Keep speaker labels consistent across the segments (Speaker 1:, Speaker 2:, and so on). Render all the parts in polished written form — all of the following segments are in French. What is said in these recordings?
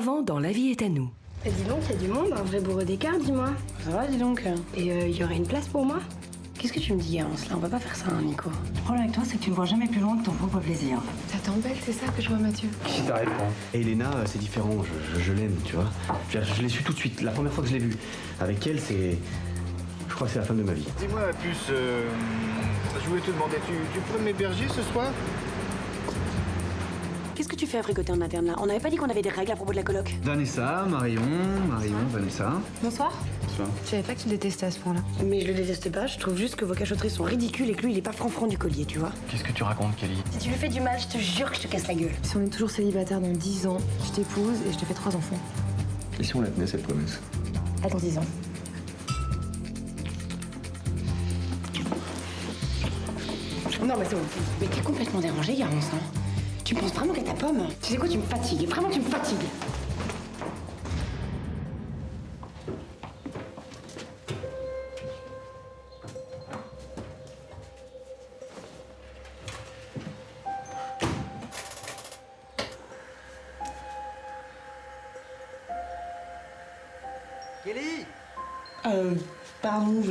Speaker 1: Auparavant, dans La vie est à nous.
Speaker 2: Et dis donc, il y a du monde, un vrai bourreau d'écart, dis-moi.
Speaker 3: Ça va, dis donc.
Speaker 2: Et il y aurait une place pour moi?
Speaker 3: Qu'est-ce que tu me dis, hein, là? On va pas faire ça, hein, Nico.
Speaker 4: Le problème avec toi, c'est que tu ne vois jamais plus loin que ton propre plaisir.
Speaker 2: Ça t'embête, c'est ça que je vois, Mathieu?
Speaker 5: Si t'arrêtes pas. Et Elena, c'est différent, je l'aime, tu vois. Je l'ai su tout de suite, la première fois que je l'ai vue. Avec elle, c'est... Je crois que c'est la femme de ma vie.
Speaker 6: Dis-moi, Puce, je voulais te demander, tu pourrais m'héberger ce soir?
Speaker 3: Qu'est-ce que tu fais à fricoter en interne, là? On n'avait pas dit qu'on avait des règles à propos de la coloc?
Speaker 7: Vanessa, Marion, Vanessa.
Speaker 2: Bonsoir.
Speaker 7: Bonsoir.
Speaker 2: Je savais pas que tu détestais à ce point-là.
Speaker 3: Mais je le déteste pas, je trouve juste que vos cachotteries sont ridicules et que lui, il est pas franc du collier, tu vois.
Speaker 5: Qu'est-ce que tu racontes, Kelly?
Speaker 3: Si tu lui fais du mal, je te jure que je te casse la gueule.
Speaker 2: Si on est toujours célibataire dans 10 ans, je t'épouse et je te fais 3 enfants.
Speaker 5: Et si on la tenait, cette promesse?
Speaker 3: Attends 10 ans. Non, mais c'est bon. Mais t'es complètement dérangé, Garance, hein. Tu penses vraiment qu'à ta pomme? Tu sais quoi, tu me fatigues. Vraiment, tu me fatigues.
Speaker 7: Kelly!
Speaker 3: Pardon.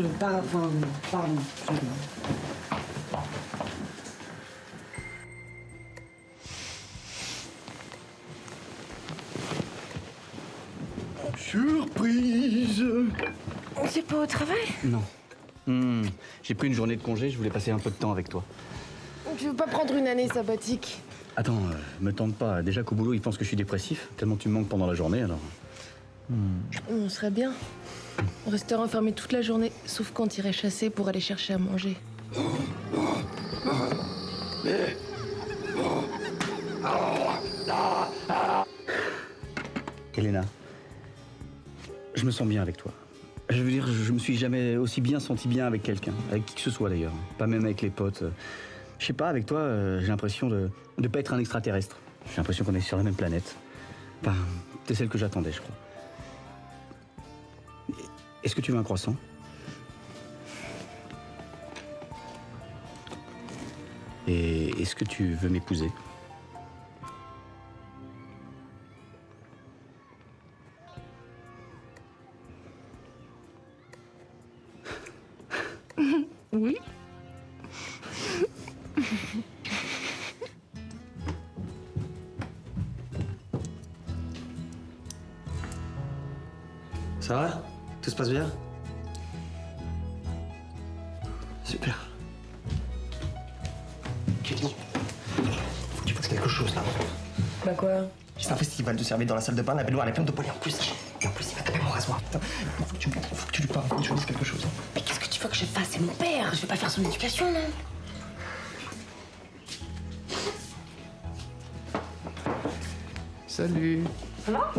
Speaker 5: Surprise!
Speaker 2: C'est pas au travail?
Speaker 5: Non. J'ai pris une journée de congé, je voulais passer un peu de temps avec toi.
Speaker 2: Tu veux pas prendre une année sabbatique?
Speaker 5: Attends, me tente pas. Déjà qu'au boulot, ils pensent que je suis dépressif, tellement tu me manques pendant la journée, alors...
Speaker 2: On serait bien. On resterait enfermé toute la journée, sauf quand on irait chasser pour aller chercher à manger.
Speaker 5: Elena, je me sens bien avec toi. Je veux dire, je me suis jamais aussi bien senti bien avec quelqu'un, avec qui que ce soit d'ailleurs, pas même avec les potes. Je sais pas, avec toi, j'ai l'impression de pas être un extraterrestre. J'ai l'impression qu'on est sur la même planète. Enfin, t'es celle que j'attendais, je crois. Est-ce que tu veux un croissant? Et est-ce que tu veux m'épouser?
Speaker 2: Oui.
Speaker 5: Ça va? Tout se passe bien? Super. Kelly, faut que tu fasses quelque chose là.
Speaker 3: Bah quoi?
Speaker 8: C'est un festival de servir dans la salle de bain, la baignoire elle est pleine de poils en plus. Et en plus il va taper mon rasoir. Putain, faut que tu lui parles, faut que tu lui dises quelque chose.
Speaker 3: Mais qu'est-ce que tu veux que je fasse? C'est mon père. Je vais pas faire son éducation, non?
Speaker 6: Salut.
Speaker 3: Ça va?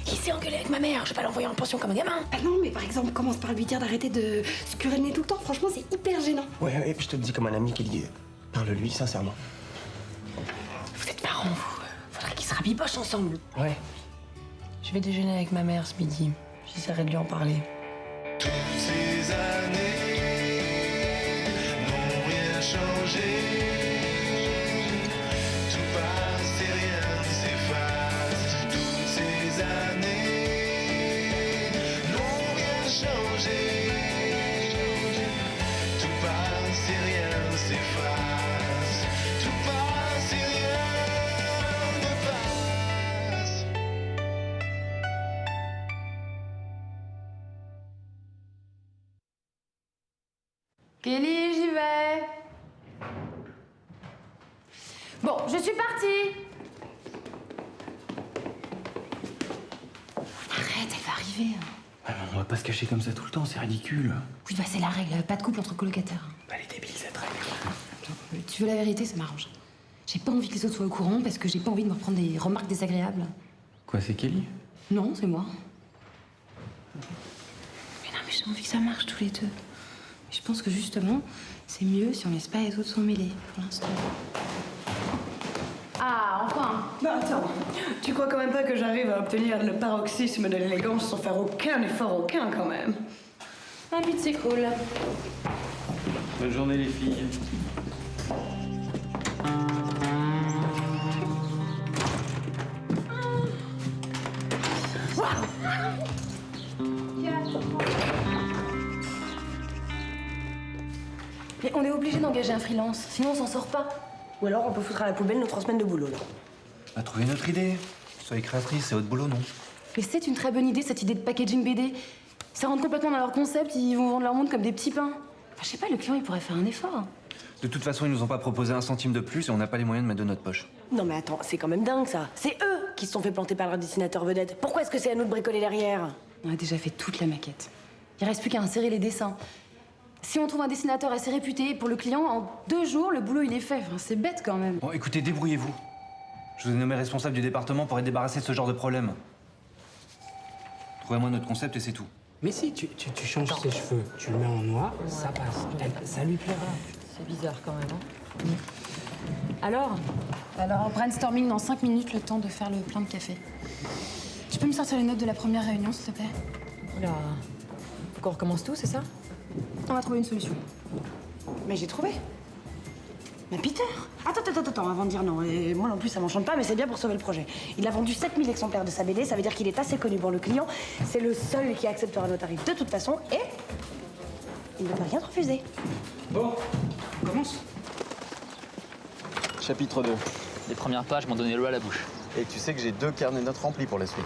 Speaker 3: Il s'est engueulé avec ma mère. Je vais pas l'envoyer en pension comme un gamin.
Speaker 9: Ah non, mais par exemple, commence par lui dire d'arrêter de se curer le nez tout le temps. Franchement, c'est hyper gênant.
Speaker 8: Ouais, et puis je te le dis comme un ami, Kelly. Parle-lui sincèrement.
Speaker 3: Vous êtes marrants, vous. Faudrait qu'ils se rabibochent ensemble.
Speaker 8: Ouais.
Speaker 3: Je vais déjeuner avec ma mère ce midi. J'essaierai de lui en parler.
Speaker 10: Toutes ces années n'ont rien changé. Tout passe et rien ne s'efface. Toutes ces années n'ont rien changé. Tout passe et rien ne s'efface. Tout passe et rien ne passe.
Speaker 2: Kelly, j'y vais. Bon, je suis partie.
Speaker 9: Arrête, elle va arriver.
Speaker 5: Ouais, mais on va pas se cacher comme ça tout le temps, c'est ridicule.
Speaker 9: Oui, bah c'est la règle. Pas de couple entre colocataires.
Speaker 5: Elle est débile cette règle.
Speaker 9: Tu veux la vérité, ça m'arrange. J'ai pas envie que les autres soient au courant parce que j'ai pas envie de me reprendre des remarques désagréables.
Speaker 5: Quoi, c'est Kelly?
Speaker 9: Non, c'est moi. Mais non, mais j'ai envie que ça marche tous les deux. Je pense que justement, c'est mieux si on laisse pas les autres s'en mêler pour l'instant. Ah, enfin.
Speaker 3: Bah attends, tu crois quand même pas que j'arrive à obtenir le paroxysme de l'élégance sans faire aucun effort aucun quand même?
Speaker 9: Ah, vite, c'est cool.
Speaker 5: Bonne journée les filles.
Speaker 2: Mais on est obligé d'engager un freelance, sinon on s'en sort pas.
Speaker 3: Ou alors on peut foutre à la poubelle nos 3 semaines de boulot là.
Speaker 7: On a trouvé notre idée. Soyez créatrice, c'est votre boulot, non?
Speaker 9: Mais c'est une très bonne idée, cette idée de packaging BD. Ça rentre complètement dans leur concept, ils vont vendre leur monde comme des petits pains. Enfin, je sais pas, le client, il pourrait faire un effort.
Speaker 7: De toute façon, ils nous ont pas proposé un centime de plus et on n'a pas les moyens de mettre de notre poche.
Speaker 3: Non mais attends, c'est quand même dingue ça. C'est eux qui se sont fait planter par leur dessinateur vedette. Pourquoi est-ce que c'est à nous de bricoler derrière?
Speaker 9: On a déjà fait toute la maquette. Il reste plus qu'à insérer les dessins. Si on trouve un dessinateur assez réputé pour le client, en 2 jours, le boulot, il est fait. Enfin, c'est bête quand même.
Speaker 7: Bon, écoutez, débrouillez-vous. Je vous ai nommé responsable du département pour être débarrassé de ce genre de problème. Trouvez-moi notre concept et c'est tout.
Speaker 1: Mais si, tu changes ses cheveux, tu le mets en noir, ça passe. Ça lui plaira.
Speaker 9: C'est bizarre quand même, hein. Alors, brainstorming dans 5 minutes, le temps de faire le plein de café. Tu peux me sortir les notes de la première réunion, s'il te plaît?
Speaker 2: Oula. Faut qu'on recommence tout, c'est ça?
Speaker 9: On va trouver une solution.
Speaker 3: Mais j'ai trouvé. Mais Peter! Attends, avant de dire non. Et moi non plus, ça m'enchante pas, mais c'est bien pour sauver le projet. Il a vendu 7000 exemplaires de sa BD, ça veut dire qu'il est assez connu pour le client. C'est le seul qui acceptera nos tarifs de toute façon, et il ne peut rien te refuser.
Speaker 7: Bon, on commence.
Speaker 8: Chapitre 2.
Speaker 11: Les premières pages m'ont donné l'eau à la bouche.
Speaker 8: Et tu sais que j'ai 2 carnets de notes remplis pour la suite.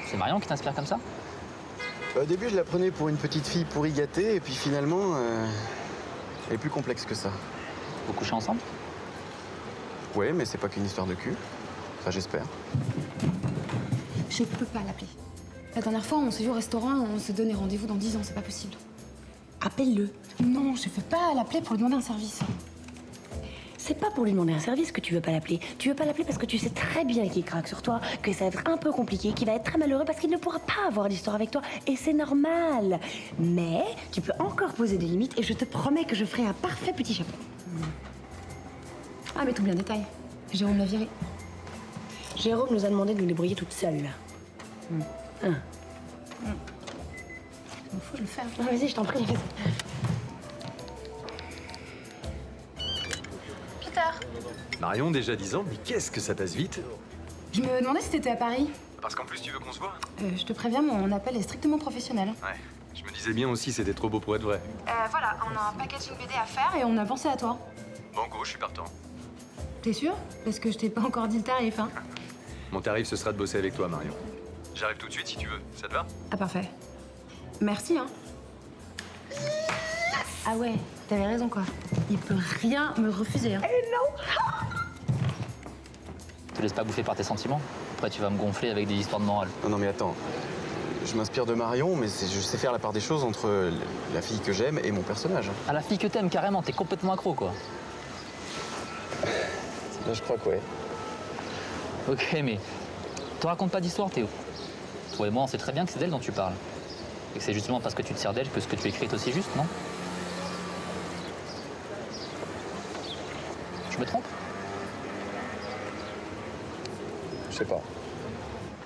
Speaker 11: C'est Marion qui t'inspire comme ça?
Speaker 8: Au début, je la prenais pour une petite fille pourri gâtée, et puis finalement, elle est plus complexe que ça.
Speaker 11: Vous couchez ensemble?
Speaker 8: Ouais, mais c'est pas qu'une histoire de cul. Enfin, j'espère.
Speaker 9: Je ne peux pas l'appeler. La dernière fois, on s'est vu au restaurant, on s'est donné rendez-vous dans 10 ans, c'est pas possible.
Speaker 3: Appelle-le.
Speaker 9: Non, je ne peux pas l'appeler pour lui demander un service.
Speaker 3: C'est pas pour lui demander un service que tu veux pas l'appeler. Tu veux pas l'appeler parce que tu sais très bien qu'il craque sur toi, que ça va être un peu compliqué, qu'il va être très malheureux parce qu'il ne pourra pas avoir d'histoire avec toi. Et c'est normal. Mais tu peux encore poser des limites et je te promets que je ferai un parfait petit chapeau.
Speaker 9: Ah, mais tout bien détail. Jérôme l'a viré.
Speaker 3: Jérôme nous a demandé de nous débrouiller toute seule.
Speaker 9: Il faut le faire.
Speaker 3: Ah, vas-y, je t'en prie. Vas-y.
Speaker 12: Marion, déjà 10 ans, mais qu'est-ce que ça passe vite?
Speaker 9: Je me demandais si t'étais à Paris.
Speaker 12: Parce qu'en plus, tu veux qu'on se voit?
Speaker 9: Je te préviens, mon appel est strictement professionnel.
Speaker 12: Ouais. Je me disais bien aussi, c'était trop beau pour être vrai.
Speaker 9: Voilà, on a un packaging BD à faire et on a pensé à toi.
Speaker 12: Banco, je suis partant.
Speaker 9: T'es sûr? Parce que je t'ai pas encore dit le tarif, hein.
Speaker 12: Mon tarif, ce sera de bosser avec toi, Marion. J'arrive tout de suite si tu veux. Ça te va?
Speaker 9: Ah, parfait. Merci, hein. Ah ouais, t'avais raison, quoi. Il peut rien me refuser, hein.
Speaker 11: Te laisse pas bouffer par tes sentiments. Après, tu vas me gonfler avec des histoires de morale.
Speaker 8: Non, mais attends. Je m'inspire de Marion, mais je sais faire la part des choses entre la fille que j'aime et mon personnage.
Speaker 11: À la fille que t'aimes, carrément, t'es complètement accro, quoi.
Speaker 8: Là, je crois que ouais.
Speaker 11: Ok, mais te raconte pas d'histoire, Théo. Toi et moi, on sait très bien que c'est d'elle dont tu parles. Et que c'est justement parce que tu te sers d'elle que ce que tu écris est aussi juste, non? Je me trompe?
Speaker 8: Je sais pas.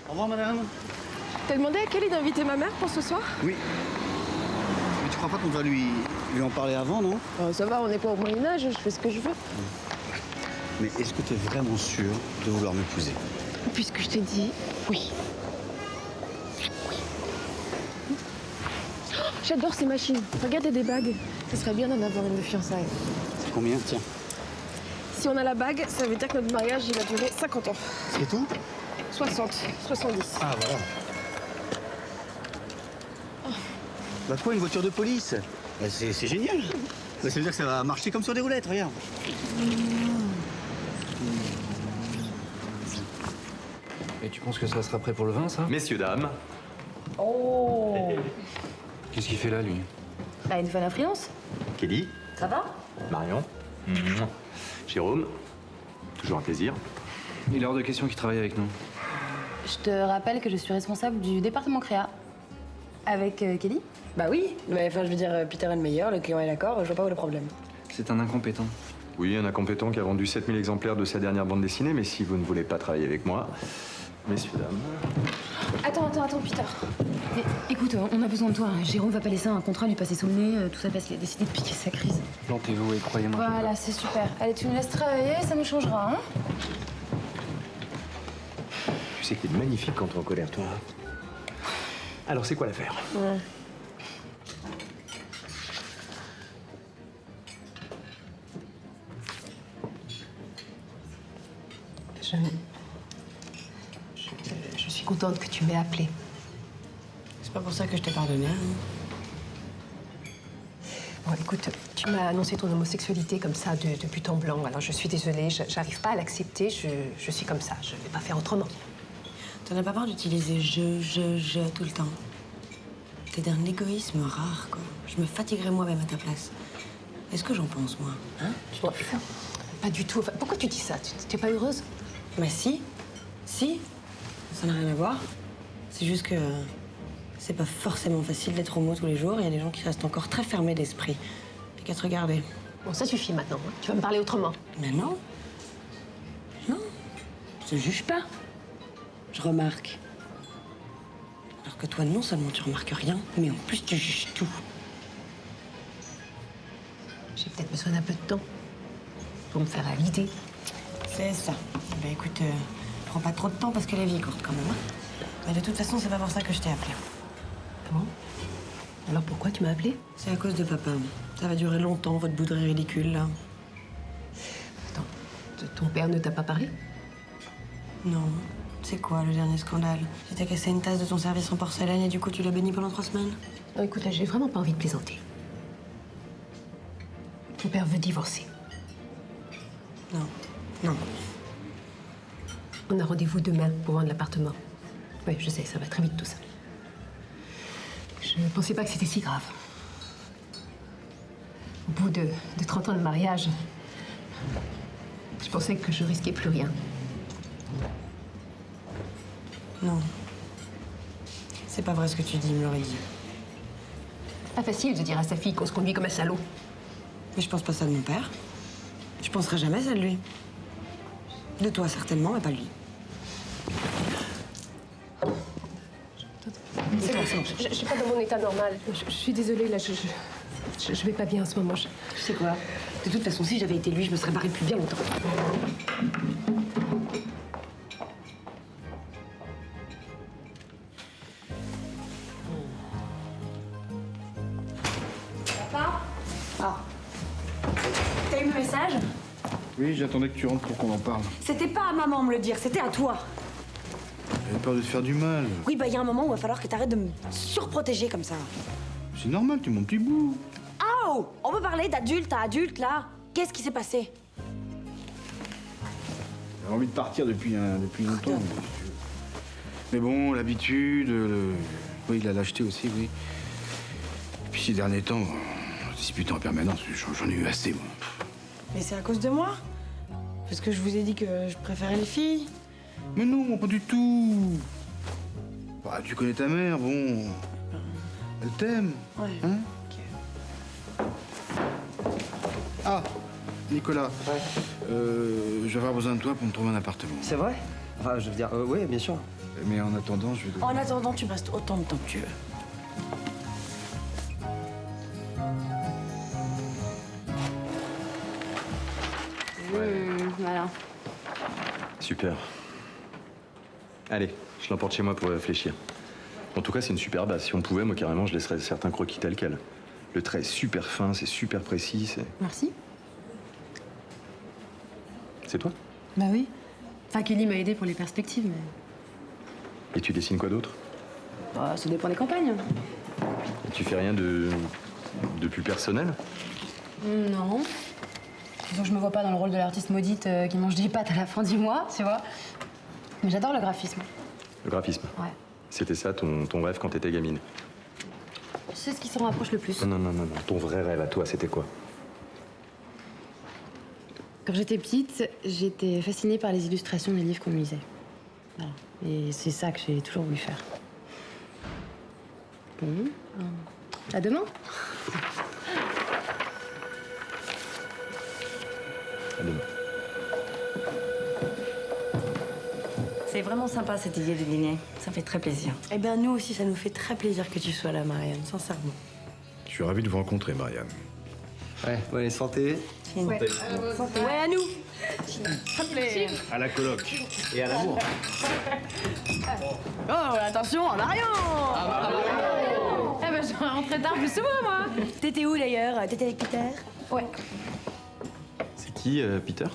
Speaker 5: Au revoir, madame.
Speaker 2: T'as demandé à Kelly d'inviter ma mère pour ce soir?
Speaker 5: Oui. Mais tu crois pas qu'on doit lui en parler avant, non?
Speaker 2: Ça va, on n'est pas au Moyen-Âge, je fais ce que je veux.
Speaker 5: Mais est-ce que tu es vraiment sûr de vouloir m'épouser?
Speaker 2: Puisque je t'ai dit oui. J'adore ces machines. Regarde, il y a des bagues. Ce serait bien d'en avoir une de fiançailles.
Speaker 5: C'est combien? Tiens.
Speaker 2: Si on a la bague, ça veut dire que notre mariage, il va durer 50 ans.
Speaker 5: C'est tout?
Speaker 2: 60, 70.
Speaker 5: Ah, voilà. Bah quoi, une voiture de police? Bah, c'est génial. Bah, ça veut dire que ça va marcher comme sur des roulettes, regarde.
Speaker 7: Et tu penses que ça sera prêt pour le vin, ça?
Speaker 12: Messieurs, dames.
Speaker 9: Oh!
Speaker 7: Qu'est-ce qu'il fait là, lui?
Speaker 9: Bah, une bonne influence.
Speaker 12: Kelly.
Speaker 9: Ça va?
Speaker 12: Marion. Jérôme. Toujours un plaisir.
Speaker 7: Il est hors de question qu'il travaille avec nous.
Speaker 9: Je te rappelle que je suis responsable du département créa. Avec Kelly?
Speaker 3: Bah oui, mais enfin, je veux dire, Peter est le meilleur, le client est d'accord, je vois pas où est le problème.
Speaker 7: C'est un incompétent.
Speaker 12: Oui, un incompétent qui a vendu 7000 exemplaires de sa dernière bande dessinée, mais si vous ne voulez pas travailler avec moi, messieurs, dames...
Speaker 9: Attends, Peter. Écoute, on a besoin de toi. Jérôme va pas laisser un contrat lui passer sous le nez, tout ça parce qu'il a décidé de piquer sa crise.
Speaker 7: Plantez-vous et croyez-moi.
Speaker 9: Voilà, c'est super. Allez, tu nous laisses travailler, ça nous changera, hein?
Speaker 8: Tu sais que t'es magnifique quand t'es en colère, toi. Alors, c'est quoi l'affaire?
Speaker 2: Je suis contente que tu m'aies appelée.
Speaker 3: C'est pas pour ça que je t'ai pardonné. Hein.
Speaker 2: Bon, écoute, tu m'as annoncé ton homosexualité comme ça de but en blanc. Alors je suis désolée, j'arrive pas à l'accepter. Je suis comme ça, je vais pas faire autrement.
Speaker 3: T'en as pas peur d'utiliser je tout le temps? T'es d'un égoïsme rare, quoi. Je me fatiguerais moi-même à ta place. Est-ce que j'en pense, moi? Hein?
Speaker 2: Bon, pas du tout. Enfin, pourquoi tu dis ça? T'es pas heureuse?
Speaker 3: Bah si. Si. Ça n'a rien à voir. C'est juste que c'est pas forcément facile d'être homo tous les jours. Il y a des gens qui restent encore très fermés d'esprit. T'as qu'à te regarder.
Speaker 2: Bon, ça suffit maintenant. Hein. Tu vas me parler autrement.
Speaker 3: Mais non. Non. Je te juge pas. Je remarque. Alors que toi, non seulement tu remarques rien, mais en plus tu juges tout.
Speaker 2: J'ai peut-être besoin d'un peu de temps pour me faire à l'idée.
Speaker 3: C'est ça. Bah écoute, prends pas trop de temps parce que la vie est courte quand même. Hein. Mais de toute façon, c'est pas pour ça que je t'ai appelé.
Speaker 2: Comment? Alors pourquoi tu m'as appelé?
Speaker 3: C'est à cause de papa. Ça va durer longtemps, votre bouderie ridicule, là.
Speaker 2: Attends, ton père ne t'a pas parlé?
Speaker 3: Non. C'est quoi le dernier scandale? Tu t'es cassé une tasse de ton service en porcelaine et du coup tu l'as béni pendant 3 semaines?
Speaker 2: Non, écoute, là, j'ai vraiment pas envie de plaisanter. Ton père veut divorcer.
Speaker 3: Non. Non.
Speaker 2: On a rendez-vous demain pour vendre l'appartement. Oui, je sais, ça va très vite tout ça. Je ne pensais pas que c'était si grave. Au bout de 30 ans de mariage, je pensais que je risquais plus rien.
Speaker 3: Non. C'est pas vrai ce que tu dis, il me l'aurait dit.
Speaker 2: Pas facile de dire à sa fille qu'on se conduit comme un salaud.
Speaker 3: Mais je pense pas ça de mon père. Je penserai jamais ça de lui. De toi, certainement, mais pas lui.
Speaker 2: C'est bon, c'est bon. Je suis pas dans mon état normal. Je suis désolée, là, je vais pas bien en ce moment.
Speaker 3: Tu sais quoi? De toute façon, si j'avais été lui, je me serais barrée depuis bien longtemps. Papa? Ah. T'as eu le message?
Speaker 6: Oui, j'attendais que tu rentres pour qu'on en parle.
Speaker 3: C'était pas à maman me le dire, c'était à toi.
Speaker 6: J'avais peur de te faire du mal.
Speaker 3: Oui, bah il y a un moment où il va falloir que t'arrêtes de me surprotéger comme ça.
Speaker 6: C'est normal, t'es mon petit bout.
Speaker 3: Oh! On peut parler d'adulte à adulte, là. Qu'est-ce qui s'est passé?
Speaker 6: J'avais envie de partir depuis longtemps. Mais bon, l'habitude, oui, la lâcheté aussi, oui. Et puis ces derniers temps, disputer en permanence, j'en ai eu assez, moi.
Speaker 3: Mais c'est à cause de moi? Parce que je vous ai dit que je préférais les filles?
Speaker 6: Mais non, pas du tout. Bah, tu connais ta mère, bon. Elle t'aime.
Speaker 3: Ouais.
Speaker 6: Hein? Ah, Nicolas. Je vais avoir besoin de toi pour me trouver un appartement.
Speaker 8: C'est vrai? Enfin, je veux dire, oui, bien sûr.
Speaker 6: Mais en attendant, je vais...
Speaker 3: En attendant, tu passes autant de temps que tu veux.
Speaker 9: Voilà.
Speaker 12: Super. Allez, je l'emporte chez moi pour réfléchir. En tout cas, c'est une super base. Si on pouvait, moi, carrément, je laisserais certains croquis tels quels. Le trait est super fin, c'est super précis, c'est...
Speaker 9: Merci.
Speaker 12: C'est toi?
Speaker 9: Bah oui. Enfin, Kelly m'a aidé pour les perspectives, mais...
Speaker 12: Et tu dessines quoi d'autre?
Speaker 9: Bah, ça dépend des campagnes.
Speaker 12: Et tu fais rien de plus personnel?
Speaker 9: Non. Disons que je me vois pas dans le rôle de l'artiste maudite qui mange des pâtes à la fin du mois, tu vois. Mais j'adore le graphisme.
Speaker 12: Le graphisme?
Speaker 9: Ouais.
Speaker 12: C'était ça ton rêve quand t'étais gamine?
Speaker 9: Tu sais ce qui s'en rapproche le plus?
Speaker 12: Non. Ton vrai rêve à toi, c'était quoi?
Speaker 9: Quand j'étais petite, j'étais fascinée par les illustrations des livres qu'on lisait. Voilà. Et c'est ça que j'ai toujours voulu faire. Bon. À demain.
Speaker 12: À demain.
Speaker 4: C'est vraiment sympa cette idée de dîner. Ça fait très plaisir.
Speaker 3: Eh bien, nous aussi, ça nous fait très plaisir que tu sois là, Marianne, sincèrement.
Speaker 6: Je suis ravi de vous rencontrer, Marianne.
Speaker 8: Ouais, santé.
Speaker 3: Ouais, à nous.
Speaker 6: À la coloc.
Speaker 8: Et à l'amour.
Speaker 3: Oh, attention, Marion.
Speaker 9: Eh ben, je rentrais tard plus souvent, moi.
Speaker 3: T'étais où d'ailleurs? T'étais avec Peter?
Speaker 9: Ouais.
Speaker 12: C'est qui, Peter?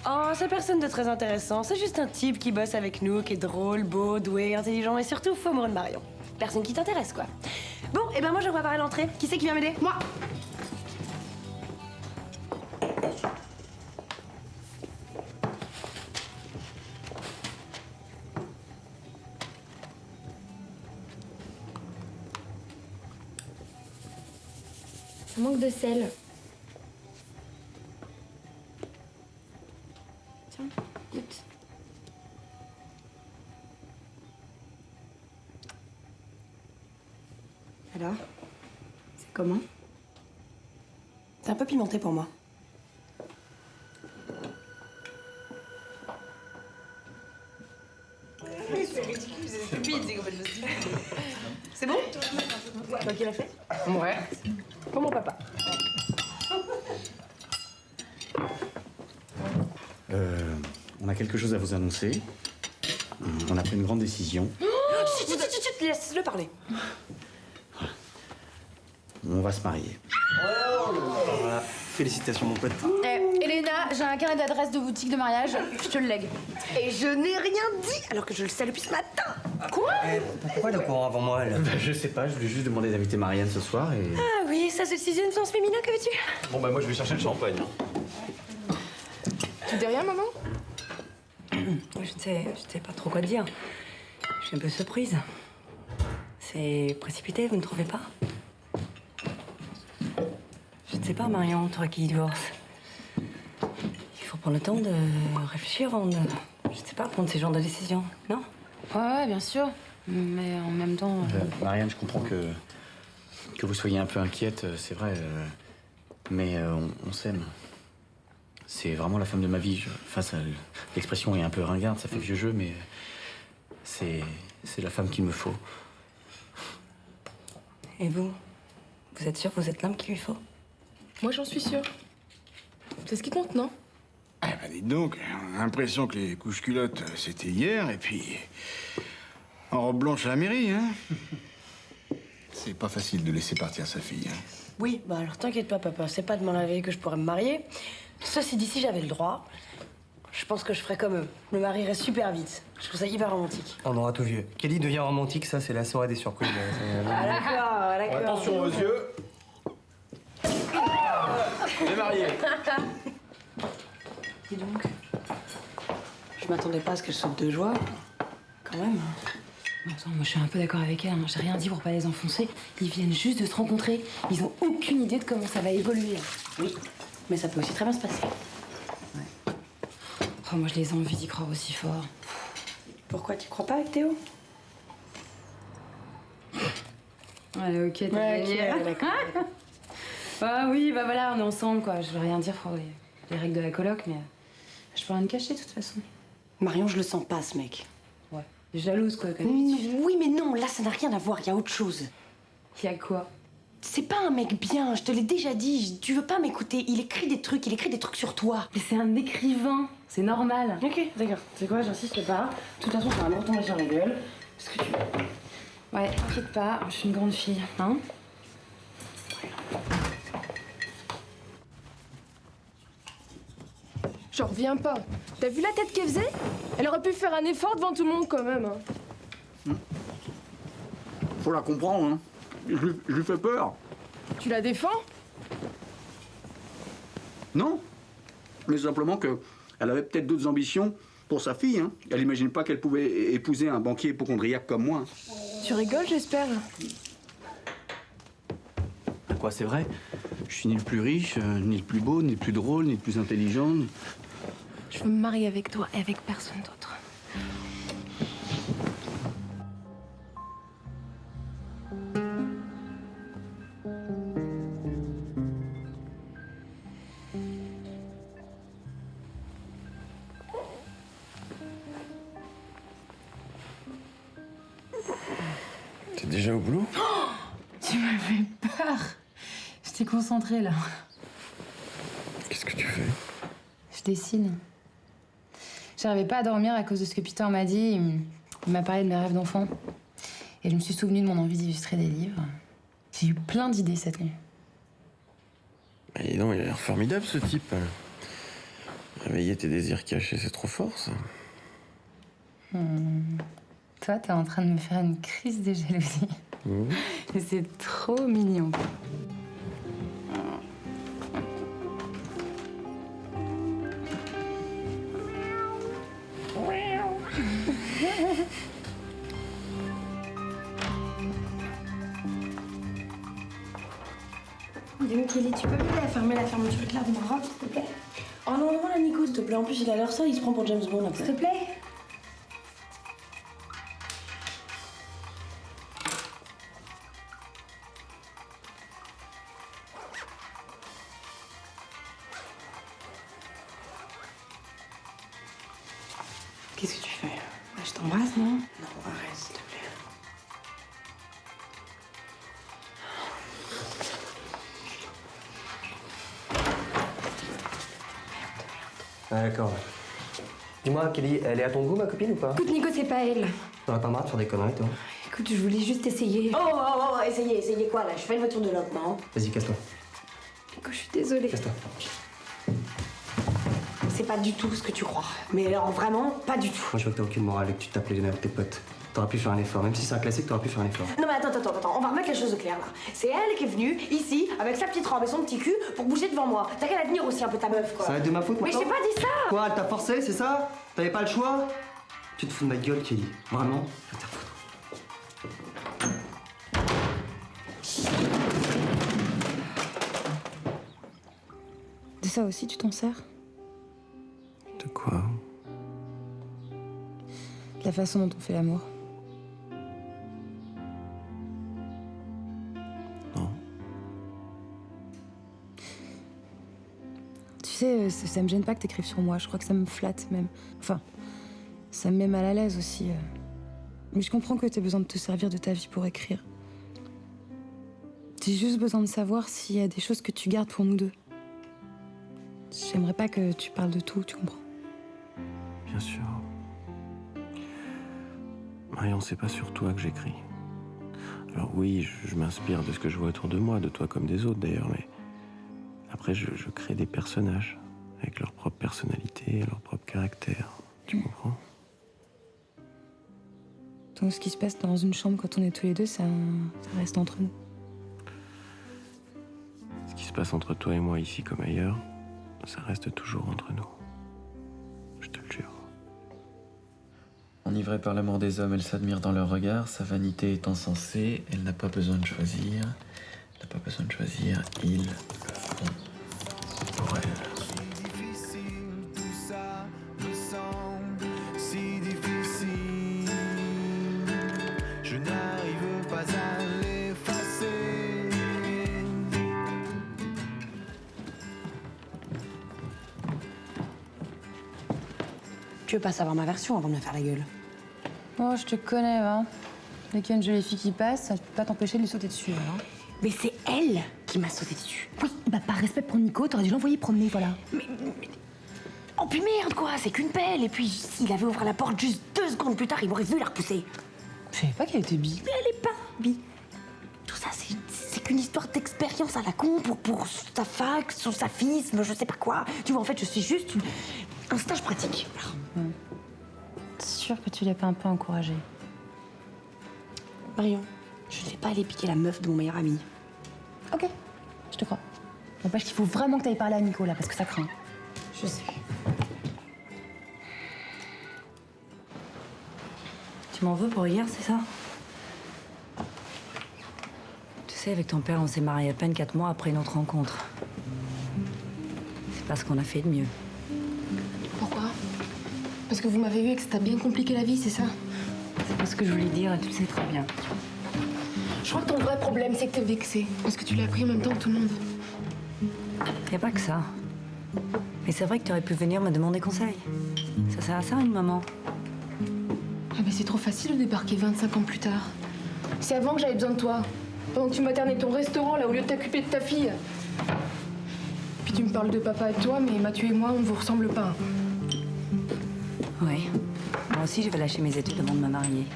Speaker 3: Oh, c'est personne de très intéressant. C'est juste un type qui bosse avec nous, qui est drôle, beau, doué, intelligent et surtout fou amoureux de Marion. Personne qui t'intéresse, quoi. Bon, et ben moi je préparer l'entrée. Qui c'est qui vient m'aider? Moi.
Speaker 9: Ça manque de sel. Tiens, goûte.
Speaker 3: Alors? C'est comment? C'est un peu pimenté pour moi. C'est ridicule, c'est stupide, c'est complètement stupide. C'est bon? Toi qui l'as fait? Ouais. Pour mon papa.
Speaker 5: On a quelque chose à vous annoncer. On a pris une grande décision.
Speaker 3: Chut, laisse-le parler.
Speaker 5: On va se marier.
Speaker 8: Voilà. Félicitations, mon pote.
Speaker 9: Elena, j'ai un carnet d'adresse de boutique de mariage, je te le lègue.
Speaker 3: Et je n'ai rien dit, alors que je le sais depuis ce matin. Quoi?
Speaker 8: Pourquoi elle est au courant avant moi, elle?
Speaker 5: Je sais pas, je voulais juste demander d'inviter Marianne ce soir et...
Speaker 3: Ah oui, ça c'est le sixième sens féminin, que veux-tu?
Speaker 12: Bon, bah, moi, je vais chercher le champagne.
Speaker 9: Tu dis rien, maman?
Speaker 4: Je ne sais pas trop quoi te dire. Je suis un peu surprise. C'est précipité, vous ne trouvez pas? Je ne sais pas, Marion, toi qui divorce. Il faut prendre le temps de réfléchir avant de, je sais pas, prendre ces genres de décisions, non?
Speaker 9: Ouais, bien sûr. Mais en même temps...
Speaker 5: Marianne, je comprends que vous soyez un peu inquiète, c'est vrai. Mais on s'aime. C'est vraiment la femme de ma vie. L'expression est un peu ringarde, ça fait vieux jeu, mais c'est la femme qu'il me faut.
Speaker 4: Et vous? Vous êtes sûr que vous êtes l'homme qu'il lui faut?
Speaker 9: Moi, j'en suis sûre. C'est ce qui compte, non?
Speaker 6: Eh ben, dites donc, on a l'impression que les couches culottes, c'était hier, et puis... en robe blanche à la mairie, hein? C'est pas facile de laisser partir sa fille, hein?
Speaker 3: Oui, bah alors t'inquiète pas, papa, c'est pas demain la veille que je pourrais me marier. Ceci dit, si j'avais le droit, je pense que je ferais comme eux. Je me marierais super vite. Je trouve ça hyper romantique.
Speaker 8: On aura tout vu. Kelly devient romantique, ça, c'est la soirée des surprises.
Speaker 3: Ah d'accord.
Speaker 6: Attention aux yeux. Les mariés.
Speaker 3: Dis donc. Je m'attendais pas à ce qu'elle saute de joie. Quand même.
Speaker 9: Attends, moi je suis un peu d'accord avec elle, hein. J'ai rien dit pour pas les enfoncer. Ils viennent juste de se rencontrer, ils ont aucune idée de comment ça va évoluer.
Speaker 3: Oui, mais ça peut aussi très bien se passer.
Speaker 9: Oh, moi je les ai envie d'y croire aussi fort.
Speaker 3: Pourquoi tu crois pas avec Théo?
Speaker 9: Ouais, ok, t'as
Speaker 3: Ouais,
Speaker 9: gagné.
Speaker 3: ok, d'accord.
Speaker 9: Ah oui, bah voilà, on est ensemble quoi. Je veux rien dire pour les règles de la coloc, mais je peux rien cacher de toute façon.
Speaker 3: Marion, je le sens pas, ce mec.
Speaker 9: Ouais, jalouse quoi, comme d'habitude.
Speaker 3: Oui, mais non, là, ça n'a rien à voir, il y a autre chose.
Speaker 9: Y a quoi?
Speaker 3: C'est pas un mec bien, je te l'ai déjà dit. Tu veux pas m'écouter, il écrit des trucs sur toi.
Speaker 9: Mais c'est un écrivain, c'est normal.
Speaker 3: Ok, d'accord. C'est quoi, j'insiste pas. De toute façon, ça va me retomber sur la gueule. Ce que tu veux.
Speaker 9: Ouais, t'inquiète pas, je suis une grande fille, hein.
Speaker 13: J'en reviens pas. T'as vu la tête qu'elle faisait? Elle aurait pu faire un effort devant tout le monde quand même. Hein.
Speaker 6: Faut la comprendre, hein. Je lui fais peur.
Speaker 13: Tu la défends?
Speaker 6: Non. Mais simplement que elle avait peut-être d'autres ambitions pour sa fille, hein. Elle imagine pas qu'elle pouvait épouser un banquier hypocondriaque comme moi.
Speaker 13: Tu rigoles, j'espère.
Speaker 5: Quoi, c'est vrai? Je suis ni le plus riche, ni le plus beau, ni le plus drôle, ni le plus intelligent.
Speaker 13: Je veux me marier avec toi et avec personne d'autre.
Speaker 12: déjà au boulot?
Speaker 9: Tu m'as fait peur. J'étais concentrée là.
Speaker 12: Qu'est-ce que tu fais?
Speaker 9: Je dessine. J'arrivais pas à dormir à cause de ce que Peter m'a dit. Il m'a parlé de mes rêves d'enfant. Et je me suis souvenue de mon envie d'illustrer des livres. J'ai eu plein d'idées cette nuit.
Speaker 12: Mais non, il a l'air formidable ce type. Réveiller tes désirs cachés, c'est trop fort ça.
Speaker 9: Toi, t'es en train de me faire une crise de jalousie. Et c'est trop mignon.
Speaker 3: Dis-moi, Kelly, tu peux m'aider à fermer la fermeture éclair de ma robe, s'il te plaît? Oh non, non, la Nico, s'il te plaît. En plus, il a l'air seul, il se prend pour James Bond, après. S'il te plaît? Qu'est-ce que tu fais? Je t'embrasse, non? Non, arrête, s'il te plaît.
Speaker 8: Ah, d'accord. Dis-moi, Kelly, elle est à ton goût, ma copine, ou pas?
Speaker 3: Écoute, Nico, c'est pas elle.
Speaker 8: T'en as pas marre de faire des conneries, toi?
Speaker 3: Écoute, je voulais juste essayer. Oh, essayez quoi, là? Je fais une voiture de l'autre, non?
Speaker 8: Vas-y, casse-toi.
Speaker 3: Nico, je suis désolée.
Speaker 8: Casse-toi.
Speaker 3: C'est pas du tout ce que tu crois. Mais alors, vraiment, pas du tout.
Speaker 8: Moi, je vois que t'as aucune morale et que tu tapes les deux avec tes potes. T'aurais pu faire un effort. Même si c'est un classique, t'aurais pu faire un effort.
Speaker 3: Non, mais attends. On va remettre les choses au clair, là. C'est elle qui est venue, ici, avec sa petite robe et son petit cul, pour bouger devant moi. T'as qu'à la tenir aussi un peu, ta meuf, quoi.
Speaker 8: Ça va être de ma faute,
Speaker 3: Mais je t'ai pas dit ça!
Speaker 8: Quoi, elle t'a forcé, c'est ça? T'avais pas le choix? Tu te fous de ma gueule, Kelly. Vraiment? Je vais te foutre.
Speaker 9: De ça aussi, tu t'en sers?
Speaker 12: De quoi?
Speaker 9: De la façon dont on fait l'amour.
Speaker 12: Non.
Speaker 9: Tu sais, ça me gêne pas que t'écrives sur moi. Je crois que ça me flatte même. Enfin, ça me met mal à l'aise aussi. Mais je comprends que t'aies besoin de te servir de ta vie pour écrire. J'ai juste besoin de savoir s'il y a des choses que tu gardes pour nous deux. J'aimerais pas que tu parles de tout, tu comprends?
Speaker 12: Bien sûr. Marion, c'est pas sur toi que j'écris. Alors oui, je m'inspire de ce que je vois autour de moi, de toi comme des autres d'ailleurs, mais après je crée des personnages avec leur propre personnalité, leur propre caractère. Tu comprends?
Speaker 9: Donc ce qui se passe dans une chambre quand on est tous les deux, ça reste entre nous.
Speaker 12: Ce qui se passe entre toi et moi ici comme ailleurs, ça reste toujours entre nous. Je te le jure.
Speaker 14: Enivrée par l'amour des hommes, elle s'admire dans leur regard. Sa vanité est insensée. Elle n'a pas besoin de choisir. Elle n'a pas besoin de choisir. Ils le font pour elle.
Speaker 10: Tout ça me semble si difficile. Je n'arrive pas à l'effacer.
Speaker 3: Tu veux pas savoir ma version avant de me faire la gueule?
Speaker 9: Oh, je te connais, hein. Dès qu'il y a une jolie fille qui passe, ça peut pas t'empêcher de lui sauter dessus, alors.
Speaker 3: Mais c'est elle qui m'a sauté dessus.
Speaker 9: Oui, bah par respect pour Nico, t'aurais dû l'envoyer promener, voilà.
Speaker 3: Mais... Oh puis merde quoi, c'est qu'une pelle. Et puis s'il avait ouvert la porte juste 2 secondes plus tard, il m'aurait vu la repousser.
Speaker 9: Je savais pas qu'elle était bi.
Speaker 3: Mais elle est pas bi. Tout ça, c'est qu'une histoire d'expérience à la con pour sa fac, son saphisme, je sais pas quoi. Tu vois, en fait, je suis juste un stage pratique.
Speaker 9: Sûr que tu l'as pas un peu encouragée.
Speaker 3: Marion, je ne vais pas aller piquer la meuf de mon meilleur ami.
Speaker 9: Ok, je te crois. N'empêche qu'il faut vraiment que t'ailles parler à Nico, là, parce que ça craint.
Speaker 3: Je sais.
Speaker 4: Tu m'en veux pour hier, c'est ça? Tu sais, avec ton père, on s'est mariés à peine 4 mois après notre rencontre. C'est pas ce qu'on a fait de mieux.
Speaker 13: Pourquoi? Parce que vous m'avez vu et que ça t'a bien compliqué la vie, c'est ça?
Speaker 4: C'est pas ce que je voulais dire et tu le sais très bien.
Speaker 13: Je crois que ton vrai problème, c'est que t'es vexée. Parce que tu l'as appris en même temps que tout le monde.
Speaker 4: Y a pas que ça. Mais c'est vrai que tu aurais pu venir me demander conseil. Ça sert à ça, une maman.
Speaker 13: Ah ben c'est trop facile de débarquer 25 ans plus tard. C'est avant que j'avais besoin de toi. Pendant que tu maternais ton restaurant, là, au lieu de t'occuper de ta fille. Puis tu me parles de papa et de toi, mais Mathieu et moi, on ne vous ressemble pas.
Speaker 4: Oui. Moi aussi, je vais lâcher mes études avant de me marier.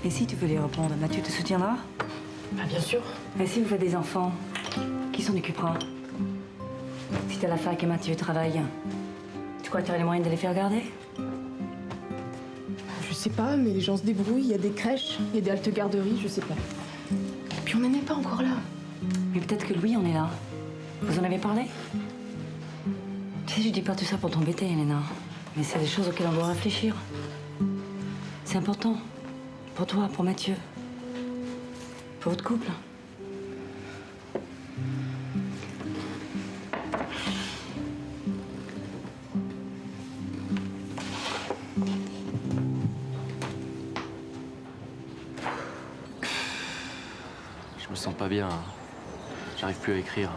Speaker 4: Et si tu veux les reprendre, Mathieu te soutiendra?
Speaker 13: Ah, bien sûr.
Speaker 4: Et si vous faites des enfants, qui s'en occupera? Si t'es à la fac et Mathieu travaille, tu crois que tu aurais les moyens de les faire garder?
Speaker 13: Je sais pas, mais les gens se débrouillent. Il y a des crèches, il y a des haltes garderies, je sais pas. Puis on n'en est pas encore là.
Speaker 4: Mais peut-être que Louis en est là. Vous en avez parlé? Tu sais, je dis pas tout ça pour t'embêter, Elena. Mais c'est des choses auxquelles on doit réfléchir. C'est important. Pour toi, pour Mathieu. Pour votre couple.
Speaker 12: Je me sens pas bien. J'arrive plus à écrire.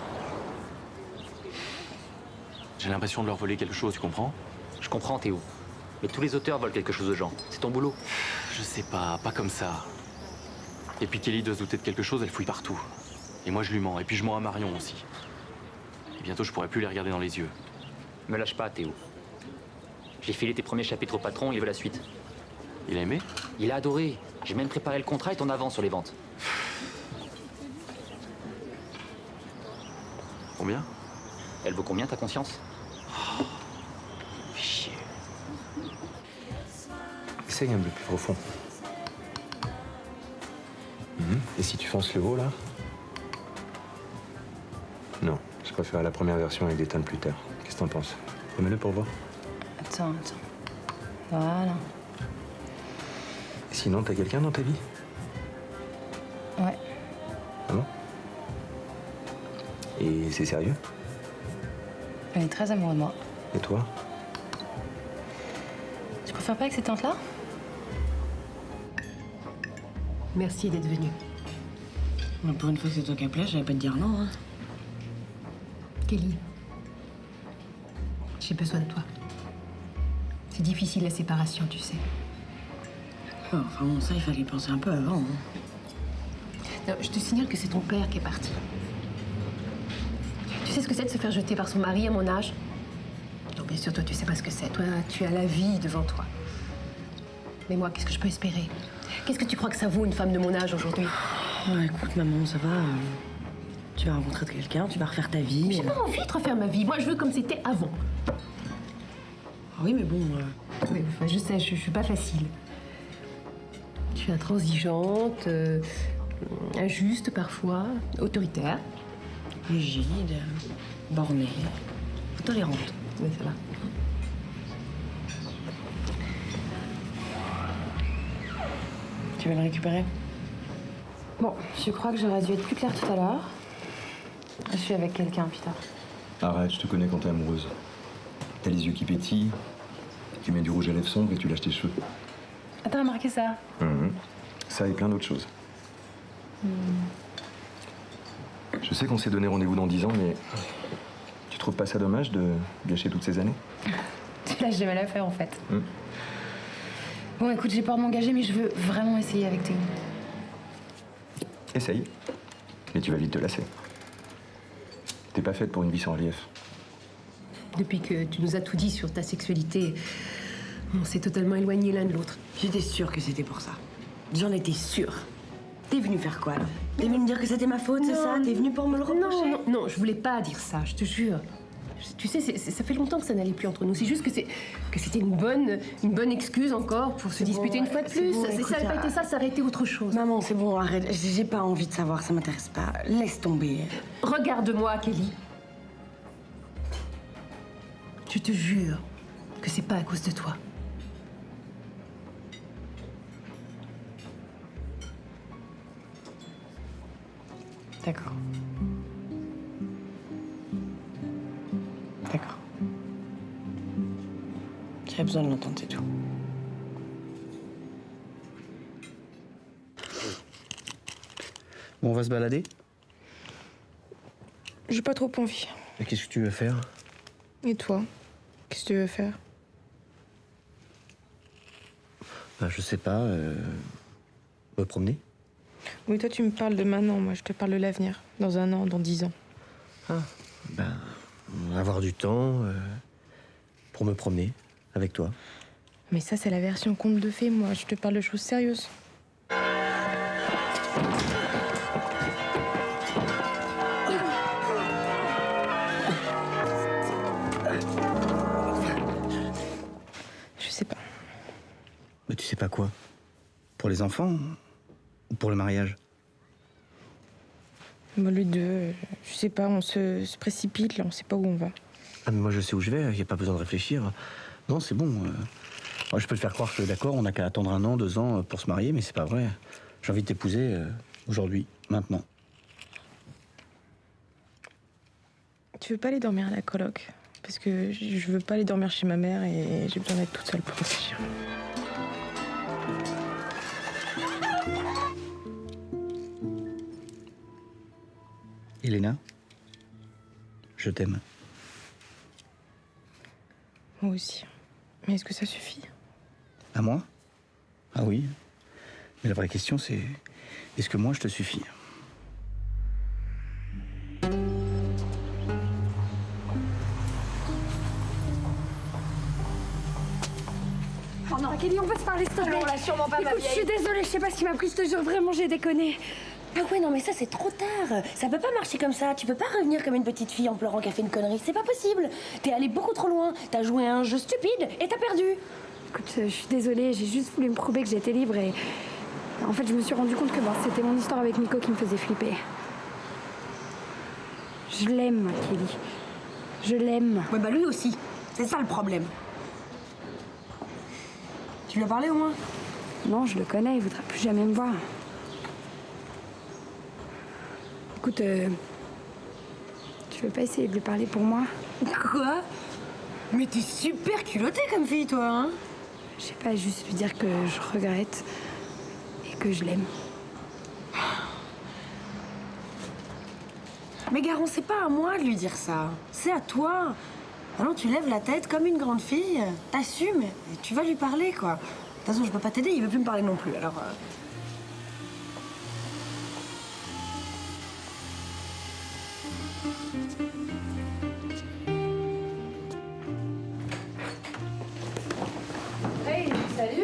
Speaker 12: J'ai l'impression de leur voler quelque chose, tu comprends?
Speaker 11: Je comprends, Théo. Mais tous les auteurs volent quelque chose aux gens. C'est ton boulot.
Speaker 12: Je sais pas comme ça. Et puis Kelly doit se douter de quelque chose, elle fouille partout. Et moi je lui mens, et puis je mens à Marion aussi. Et bientôt je pourrai plus les regarder dans les yeux.
Speaker 11: Me lâche pas, Théo. J'ai filé tes premiers chapitres au patron, il veut la suite.
Speaker 12: Il a aimé?
Speaker 11: Il a adoré. J'ai même préparé le contrat et ton avance sur les ventes.
Speaker 12: Combien?
Speaker 11: Elle vaut combien, ta conscience?
Speaker 12: Fais chier. Essaye un peu plus profond. Et si tu fonces le haut, là? Non, je préfère la première version avec des teintes plus tard. Qu'est-ce que t'en penses? Remets-le pour voir.
Speaker 9: Attends. Voilà.
Speaker 12: Sinon, t'as quelqu'un dans ta vie?
Speaker 9: Ouais.
Speaker 12: Ah bon? Et c'est sérieux?
Speaker 9: Elle est très amoureuse de moi.
Speaker 12: Et toi?
Speaker 9: Tu préfères pas avec cette tante-là?
Speaker 2: Merci d'être venu.
Speaker 3: Pour une fois que c'est toi qui appelais, j'allais pas te dire non. Hein.
Speaker 2: Kelly, j'ai besoin de toi. C'est difficile la séparation, tu sais.
Speaker 3: Oh, enfin bon, ça, il fallait y penser un peu avant. Hein.
Speaker 2: Non, je te signale que c'est ton père qui est parti. Tu sais ce que c'est de se faire jeter par son mari à mon âge? Non, bien sûr, toi, tu sais pas ce que c'est. Toi, tu as la vie devant toi. Mais moi, qu'est-ce que je peux espérer? Qu'est-ce que tu crois que ça vaut, une femme de mon âge, aujourd'hui?
Speaker 3: Ouais, écoute, maman, ça va. Tu vas rencontrer quelqu'un, tu vas refaire ta vie.
Speaker 2: J'ai pas envie de refaire ma vie. Moi, je veux comme c'était avant.
Speaker 3: Ah oui, mais bon...
Speaker 2: Oui, enfin, je sais, je suis pas facile. Je suis intransigeante, injuste parfois, autoritaire.
Speaker 3: Rigide, bornée, tolérante.
Speaker 2: Oui, ça va.
Speaker 3: Tu vas le récupérer?
Speaker 9: Bon, je crois que j'aurais dû être plus claire tout à l'heure. Je suis avec quelqu'un, Peter.
Speaker 12: Arrête, je te connais quand t'es amoureuse. T'as les yeux qui pétillent, tu mets du rouge à lèvres sombre et tu lâches tes cheveux.
Speaker 9: Ah, t'as remarqué ça?
Speaker 12: Ça et plein d'autres choses. Je sais qu'on s'est donné rendez-vous dans 10 ans, mais tu trouves pas ça dommage de gâcher toutes ces années?
Speaker 9: Tu lâches jamais l'affaire, en fait. Bon, écoute, j'ai peur de m'engager, mais je veux vraiment essayer avec Théo.
Speaker 12: Essaye. Mais tu vas vite te lasser. T'es pas faite pour une vie sans relief.
Speaker 2: Depuis que tu nous as tout dit sur ta sexualité, on s'est totalement éloignés l'un de l'autre.
Speaker 3: J'étais sûre que c'était pour ça. J'en étais sûre. T'es venue faire quoi, là? T'es venue me dire que c'était ma faute, c'est ça? T'es venue pour me le reprocher?
Speaker 2: Non, je voulais pas dire ça, je te jure. Tu sais, ça fait longtemps que ça n'allait plus entre nous. C'est juste que c'était une bonne excuse encore pour se disputer une fois de plus.
Speaker 3: Bon,
Speaker 2: Si
Speaker 3: écoute,
Speaker 2: ça n'avait pas été ça, ça aurait été autre chose.
Speaker 3: Maman, c'est bon, arrête. J'ai pas envie de savoir, ça m'intéresse pas. Laisse tomber.
Speaker 2: Regarde-moi, Kelly. Je te jure que c'est pas à cause de toi.
Speaker 3: D'accord. D'accord. J'avais besoin de l'entendre, c'est tout.
Speaker 5: Bon, on va se balader?
Speaker 13: J'ai pas trop envie.
Speaker 5: Et qu'est-ce que tu veux faire?
Speaker 13: Et toi? Qu'est-ce que tu veux faire?
Speaker 5: Je sais pas. Me promener?
Speaker 13: Oui, toi, tu me parles de maintenant. Moi, je te parle de l'avenir. Dans 1 an, dans 10 ans.
Speaker 8: Ah, ben, avoir du temps pour me promener avec toi.
Speaker 13: Mais ça, c'est la version conte de fées, moi. Je te parle de choses sérieuses. Je sais pas.
Speaker 5: Mais tu sais pas quoi? Pour les enfants ou pour le mariage?
Speaker 13: Moi, les deux, je sais pas, on se précipite, là, on sait pas où on va.
Speaker 5: Ah, mais moi je sais où je vais, y a pas besoin de réfléchir. Non, c'est bon. Moi, je peux te faire croire que d'accord, on n'a qu'à attendre 1 an, 2 ans pour se marier, mais c'est pas vrai. J'ai envie de t'épouser aujourd'hui, maintenant.
Speaker 13: Tu veux pas aller dormir à la coloc? Parce que je veux pas aller dormir chez ma mère et j'ai besoin d'être toute seule pour réfléchir.
Speaker 5: Elena, je t'aime.
Speaker 13: Moi aussi. Mais est-ce que ça suffit?
Speaker 5: À moi? Ah oui. Mais la vraie question, c'est est-ce que moi, je te suffis?
Speaker 3: Oh non, Kelly, on va se parler, s'il te plaît.
Speaker 2: Non, là, sûrement pas, ma
Speaker 3: Écoute,
Speaker 2: vieille.
Speaker 3: je suis désolée, je sais pas ce qui m'a pris, je te jure, vraiment, j'ai déconné. Ah ouais, non, mais ça, c'est trop tard. Ça peut pas marcher comme ça. Tu peux pas revenir comme une petite fille en pleurant qu'elle fait une connerie. C'est pas possible. T'es allé beaucoup trop loin. T'as joué à un jeu stupide et t'as perdu.
Speaker 15: Écoute, je suis désolée, j'ai juste voulu me prouver que j'étais libre et... En fait, je me suis rendu compte que c'était mon histoire avec Nico qui me faisait flipper. Je l'aime, Kelly. Je l'aime.
Speaker 3: Ouais, bah lui aussi. C'est ça le problème. Tu lui as parlé au moins?
Speaker 15: Non, je le connais, il voudra plus jamais me voir. Écoute, tu veux pas essayer de lui parler pour moi?
Speaker 3: Quoi? Mais t'es super culottée comme fille, toi, hein?
Speaker 15: Je sais pas, juste lui dire que je regrette et que je l'aime.
Speaker 3: Mais Garon, c'est pas à moi de lui dire ça. C'est à toi. Alors tu lèves la tête comme une grande fille, t'assumes et tu vas lui parler, quoi. De toute façon, je peux pas t'aider, il veut plus me parler non plus, alors...
Speaker 2: Hey, salut.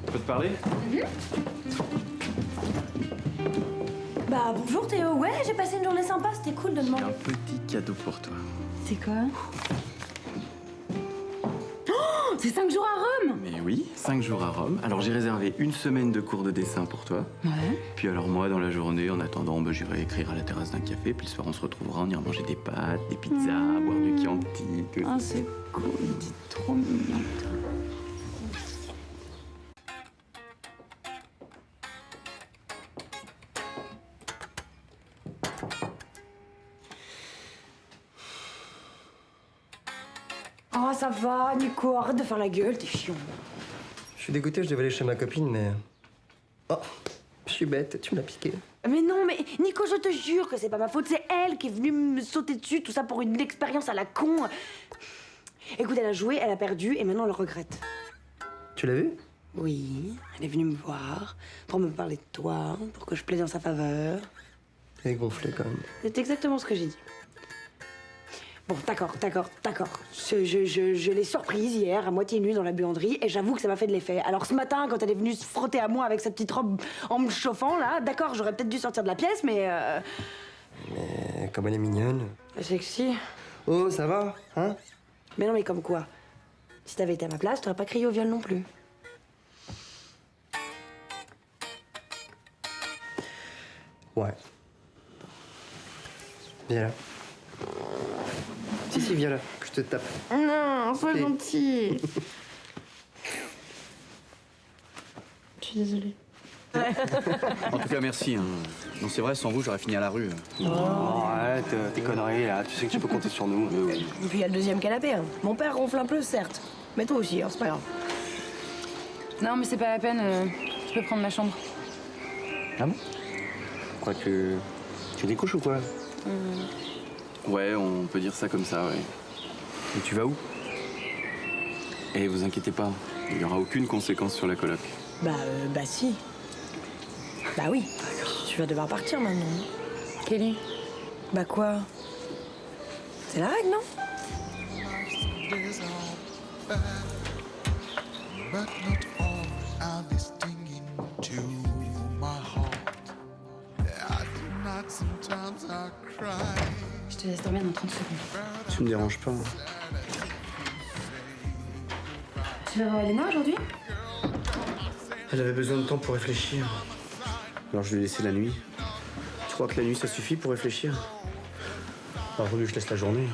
Speaker 12: Je peux te parler?
Speaker 3: Bah bonjour Théo, ouais, j'ai passé une journée sympa, c'était cool de demander.
Speaker 12: Un petit cadeau pour toi.
Speaker 3: C'est quoi? Oh, c'est 5 jours à Rome!
Speaker 12: Mais oui, 5 jours à Rome. Alors j'ai réservé 1 semaine de cours de dessin pour toi.
Speaker 3: Ouais.
Speaker 12: Puis alors moi, dans la journée, en attendant, j'irai écrire à la terrasse d'un café. Puis le soir, on se retrouvera, on ira manger des pâtes, des pizzas, boire du Chianti.
Speaker 3: Ah, c'est cool, c'est trop mignon. Oh, ça va, Nico, arrête de faire la gueule, t'es chiant.
Speaker 8: Je suis dégoûté, je devais aller chez ma copine, mais... Oh, je suis bête, tu me l'as piqué.
Speaker 3: Mais non, mais Nico, je te jure que c'est pas ma faute, c'est elle qui est venue me sauter dessus, tout ça pour une expérience à la con. Écoute, elle a joué, elle a perdu, et maintenant elle regrette.
Speaker 8: Tu l'as vu?
Speaker 3: Oui, elle est venue me voir pour me parler de toi, pour que je plaise en sa faveur.
Speaker 8: Elle est gonflée quand même.
Speaker 3: C'est exactement ce que j'ai dit. Bon, d'accord. Je l'ai surprise hier, à moitié nue dans la buanderie, et j'avoue que ça m'a fait de l'effet. Alors ce matin, quand elle est venue se frotter à moi avec sa petite robe en me chauffant, là, d'accord, j'aurais peut-être dû sortir de la pièce, mais...
Speaker 8: Mais comme elle est mignonne.
Speaker 3: Sexy.
Speaker 8: Oh, ça va, hein?
Speaker 3: Mais non, mais comme quoi? Si t'avais été à ma place, t'aurais pas crié au viol non plus.
Speaker 8: Ouais. Viens là. Si, viens là, que je te tape.
Speaker 3: Non, sois
Speaker 8: Ok.
Speaker 3: gentil. Je suis désolée.
Speaker 5: En tout cas, merci. Hein. Non, c'est vrai, sans vous, j'aurais fini à la rue.
Speaker 8: Oh, arrête tes conneries là, tu sais que tu peux compter sur nous.
Speaker 3: Et puis il y a le deuxième canapé. Hein. Mon père ronfle un peu, certes. Mais toi aussi, hein, c'est pas grave.
Speaker 9: Non, mais c'est pas la peine. Tu peux prendre ma chambre.
Speaker 8: Ah bon? Quoi, tu découches ou quoi?
Speaker 12: Ouais, on peut dire ça comme ça, ouais.
Speaker 8: Et tu vas où?
Speaker 12: Et vous inquiétez pas, il n'y aura aucune conséquence sur la coloc.
Speaker 3: Bah si. Bah oui. Tu vas devoir partir maintenant.
Speaker 9: Kelly.
Speaker 3: Bah quoi? C'est la règle, non?
Speaker 10: But not all are stinging to my heart. I do not sometimes I cry.
Speaker 9: Je te laisse dormir dans 30 secondes.
Speaker 5: Tu me déranges pas.
Speaker 9: Tu vas voir Elena aujourd'hui?
Speaker 5: Elle avait besoin de temps pour réfléchir. Alors je lui ai laissé la nuit. Tu crois que la nuit ça suffit pour réfléchir? Alors vaut mieux que je laisse la journée.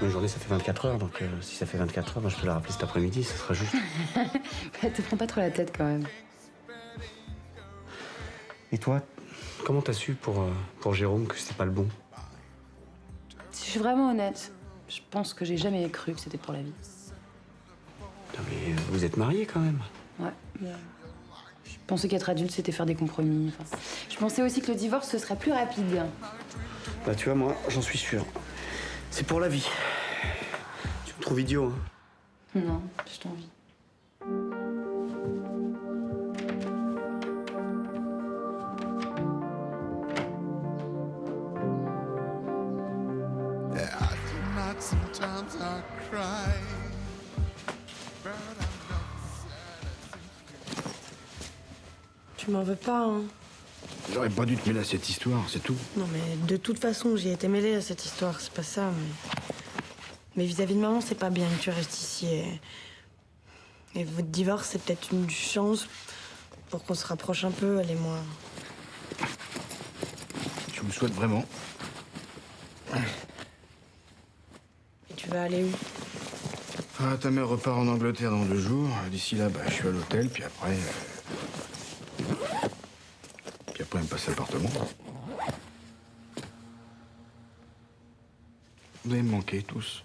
Speaker 5: Une journée ça fait 24 heures, donc si ça fait 24 heures, je peux la rappeler cet après-midi, ça sera juste.
Speaker 9: Te prends pas trop la tête quand même.
Speaker 5: Et toi, comment t'as su pour Jérôme que c'était pas le bon?
Speaker 9: Si je suis vraiment honnête, je pense que j'ai jamais cru que c'était pour la vie.
Speaker 5: Non mais vous êtes mariés quand même.
Speaker 9: Ouais. Je pensais qu'être adulte, c'était faire des compromis. Enfin, je pensais aussi que le divorce, ce serait plus rapide.
Speaker 5: Bah tu vois, moi, j'en suis sûr. C'est pour la vie. Tu me trouves idiot, hein?
Speaker 9: Non, je t'envie.
Speaker 10: I do not sometimes I cry.
Speaker 3: Tu m'en veux pas, hein?
Speaker 6: J'aurais pas dû te mêler à cette histoire, c'est tout.
Speaker 3: Non, mais de toute façon, j'ai été mêlée à cette histoire, c'est pas ça. Mais vis-à-vis de maman, c'est pas bien que tu restes ici. Et votre divorce, c'est peut-être une chance pour qu'on se rapproche un peu, elle et moi.
Speaker 6: Tu me souhaites vraiment?
Speaker 3: Et tu vas aller où?
Speaker 6: Ah, ta mère repart en Angleterre dans 2 jours. D'ici là, bah, je suis à l'hôtel, puis après... Puis après, elle me passe l'appartement. Vous allez me manquer, tous.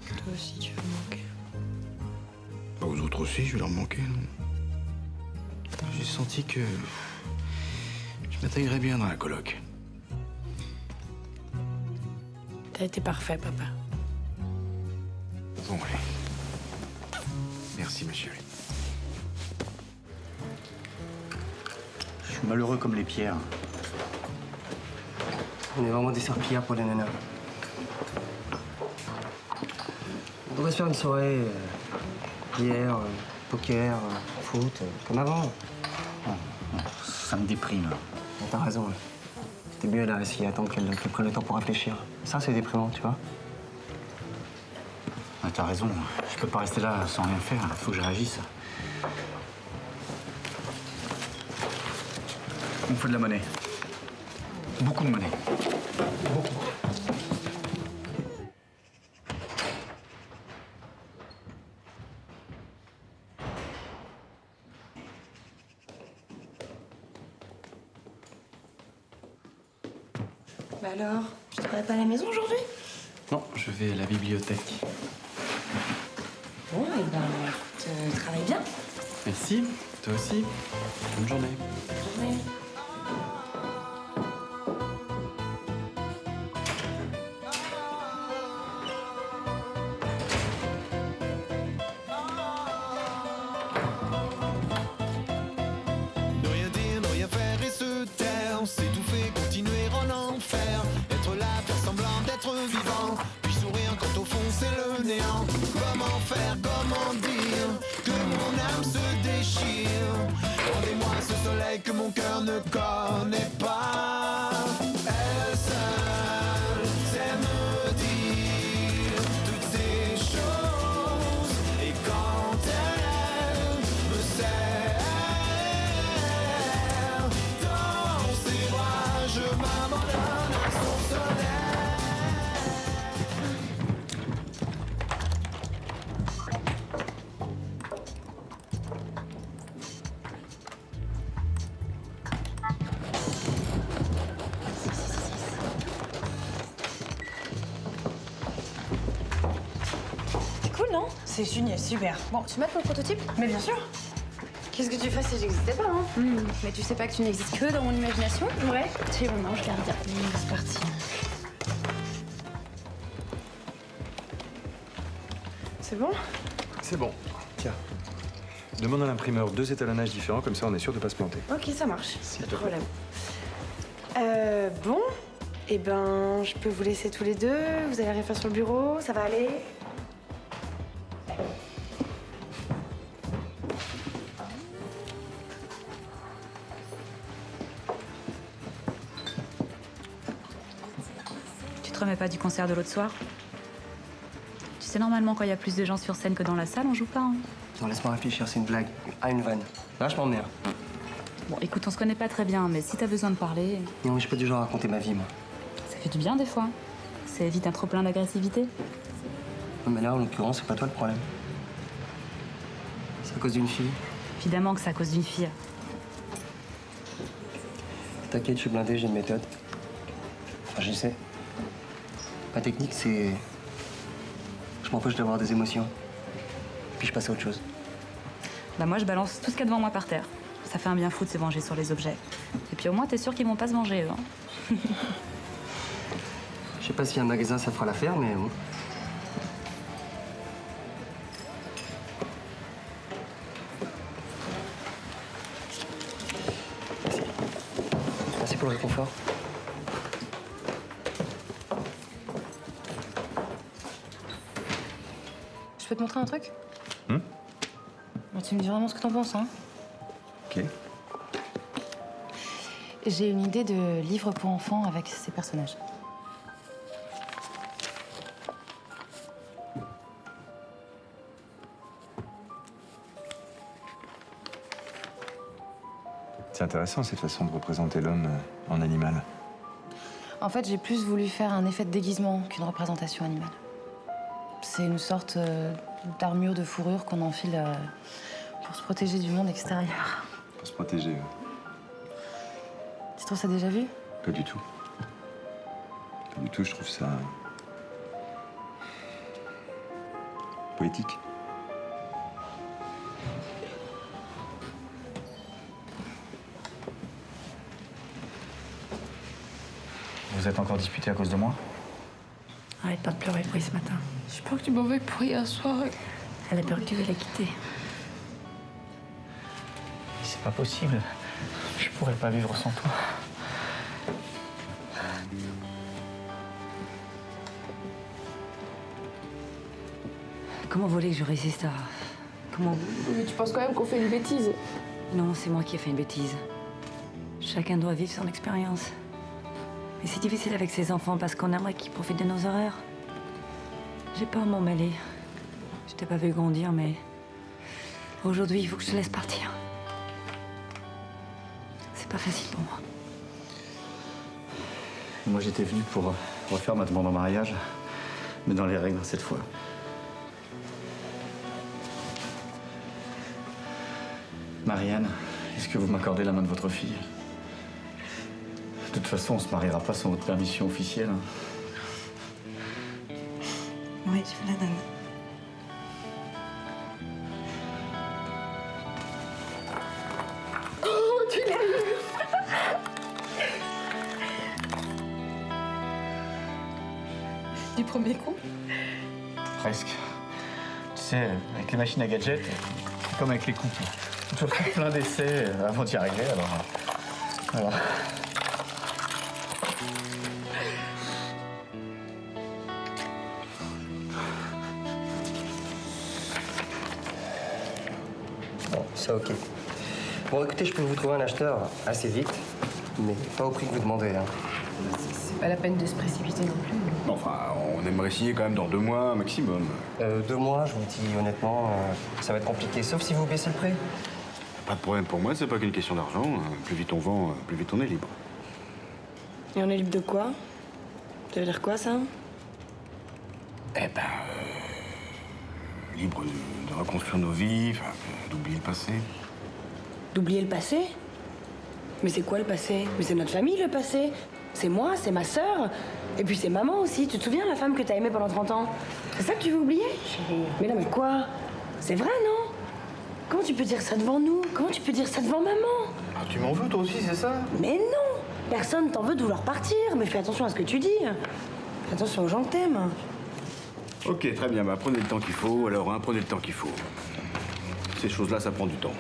Speaker 3: Toi aussi, tu veux manquer.
Speaker 6: Bah, aux autres aussi, je vais leur manquer, non? J'ai senti que... je m'intégrais bien dans la coloc.
Speaker 3: T'as été parfait, papa.
Speaker 6: Bon, allez. Merci, ma chérie.
Speaker 8: Je suis malheureux comme les pierres. On est vraiment des serpillères pour les nanas. On devrait se faire une soirée bière, poker, foot, comme avant. Ça me déprime. T'as raison. C'était mieux là, s'il attend qu'elle prenne le temps pour réfléchir. Ça, c'est déprimant, tu vois.
Speaker 5: T'as raison, je peux pas rester là sans rien faire, faut que je réagisse. Il me faut de la monnaie. Beaucoup de monnaie. Beaucoup.
Speaker 3: Bah alors, tu travailles pas à la maison aujourd'hui?
Speaker 14: Non, je vais à la bibliothèque.
Speaker 3: Bon, et ben, écoute, travaille bien.
Speaker 14: Merci, toi aussi. Bonne journée.
Speaker 3: Bonne journée.
Speaker 10: Ne rien dire, ne rien faire et se taire, s'étouffer, continuer en enfer, être là, faire semblant d'être vivant, puis sourire quand au fond c'est le néant. Comment faire, comment dire que mon âme se déchire? Rendez-moi ce soleil que mon cœur ne connaît pas. Elle seule sait me dire toutes ces choses, et quand elle me serre dans ses bras, je m'abandonne à son soleil.
Speaker 3: C'est cool, non? C'est génial, super. Bon, tu m'as pour le prototype? Mais bien sûr. Qu'est-ce que tu ferais si j'existais pas, hein?
Speaker 9: Mais tu sais pas que tu n'existes que dans mon imagination?
Speaker 3: Ouais.
Speaker 9: Tu bon, je garde bien.
Speaker 3: C'est parti. C'est bon?
Speaker 8: C'est bon. Tiens.
Speaker 12: Demande à l'imprimeur 2 étalonnages différents, comme ça on est sûr de pas se planter.
Speaker 3: Ok, ça marche.
Speaker 12: S'il
Speaker 3: Pas
Speaker 12: te
Speaker 3: de
Speaker 12: plaît.
Speaker 3: problème. Bon, eh ben, je peux vous laisser tous les deux. Vous allez rien faire sur le bureau, ça va aller?
Speaker 16: Tu te remets pas du concert de l'autre soir? Tu sais, normalement, quand il y a plus de gens sur scène que dans la salle, on joue pas, hein.
Speaker 8: Non, laisse-moi réfléchir, c'est une blague. Ah, une vanne. Là, je m'emmerde.
Speaker 16: Bon, écoute, on se connaît pas très bien, mais si t'as besoin de parler,
Speaker 8: Non, mais je suis pas du genre à raconter ma vie, moi.
Speaker 16: ça fait du bien des fois. Ça évite un trop-plein d'agressivité.
Speaker 8: Non, mais là, en l'occurrence, c'est pas toi le problème. C'est à cause d'une fille.
Speaker 16: Évidemment que c'est à cause d'une fille.
Speaker 8: T'inquiète, je suis blindé, j'ai une méthode. Enfin, je sais. Ma technique, c'est... Je m'empêche d'avoir des émotions. Puis je passe à autre chose.
Speaker 16: Bah moi, je balance tout ce qu'il y a devant moi par terre. Ça fait un bien fou de se venger sur les objets. Et puis au moins, t'es sûr qu'ils vont pas se venger, eux, hein.
Speaker 8: Je sais pas si un magasin, ça fera l'affaire, mais bon. Merci. Merci pour le réconfort.
Speaker 9: Je peux te montrer un truc?
Speaker 12: Hmm?
Speaker 9: Bon, tu me dis vraiment ce que t'en penses, hein?
Speaker 12: Ok.
Speaker 9: J'ai une idée de livre pour enfants avec ces personnages.
Speaker 12: C'est intéressant cette façon de représenter l'homme en animal.
Speaker 9: En fait, j'ai plus voulu faire un effet de déguisement qu'une représentation animale. C'est une sorte d'armure de fourrure qu'on enfile pour se protéger du monde extérieur.
Speaker 12: Pour se protéger.
Speaker 9: Tu trouves ça déjà vu?
Speaker 12: Pas du tout. Pas du tout, je trouve ça... poétique.
Speaker 5: Vous êtes encore disputé à cause de moi?
Speaker 16: Arrête pas de pleurer pour ce matin.
Speaker 13: J'ai peur que tu m'en veuilles pour hier soir.
Speaker 16: Elle a peur que tu veuilles la quitter.
Speaker 5: C'est pas possible. Je pourrais pas vivre sans toi.
Speaker 4: Comment voulez que je résiste à... Comment...
Speaker 13: Mais tu penses quand même qu'on fait une bêtise.
Speaker 4: Non, c'est moi qui ai fait une bêtise. Chacun doit vivre son expérience. Mais c'est difficile avec ses enfants parce qu'on aimerait qu'ils profitent de nos erreurs. J'ai peur de m'en mêler. Je t'ai pas vu grandir, mais... Aujourd'hui, il faut que je te laisse partir. C'est pas facile pour moi.
Speaker 5: Moi, j'étais venu pour refaire ma demande en mariage, mais dans les règles cette fois. Marianne, est-ce que vous m'accordez la main de votre fille? De toute façon, on se mariera pas sans votre permission officielle.
Speaker 4: Oui, je vous la donne.
Speaker 13: Oh, tu l'as eu. Du premier coup?
Speaker 5: Presque. Tu sais, avec les machines à gadgets, c'est comme avec les couples. Il faut faire plein d'essais avant d'y arriver, alors... Voilà.
Speaker 8: Bon, c'est ok. Bon, écoutez, je peux vous trouver un acheteur assez vite, mais pas au prix que vous demandez, hein.
Speaker 9: C'est pas la peine de se précipiter non plus.
Speaker 6: Enfin, on aimerait signer quand même dans 2 mois maximum.
Speaker 8: 2 mois, je vous dis honnêtement, ça va être compliqué, sauf si vous baissez le prix.
Speaker 6: Pas de problème pour moi, c'est pas qu'une question d'argent. Plus vite on vend, plus vite on est libre.
Speaker 3: Et on est libre de quoi? Ça veut dire quoi, ça?
Speaker 6: Eh ben... libre de reconstruire nos vies, enfin, d'oublier le passé.
Speaker 3: D'oublier le passé? Mais c'est quoi le passé? Mais c'est notre famille, le passé. C'est moi, c'est ma sœur. Et puis c'est maman aussi. Tu te souviens, la femme que t'as aimée pendant 30 ans? C'est ça que tu veux oublier? Mais non, mais quoi? C'est vrai, non? Comment tu peux dire ça devant nous? Comment tu peux dire ça devant maman?
Speaker 6: Ah, tu m'en veux toi aussi, c'est ça?
Speaker 3: Mais non! Personne t'en veut de vouloir partir. Mais fais attention à ce que tu dis. Fais attention aux gens que t'aimes.
Speaker 6: Ok, très bien, bah prenez le temps qu'il faut, alors, hein, prenez le temps qu'il faut. ces choses-là, ça prend du temps.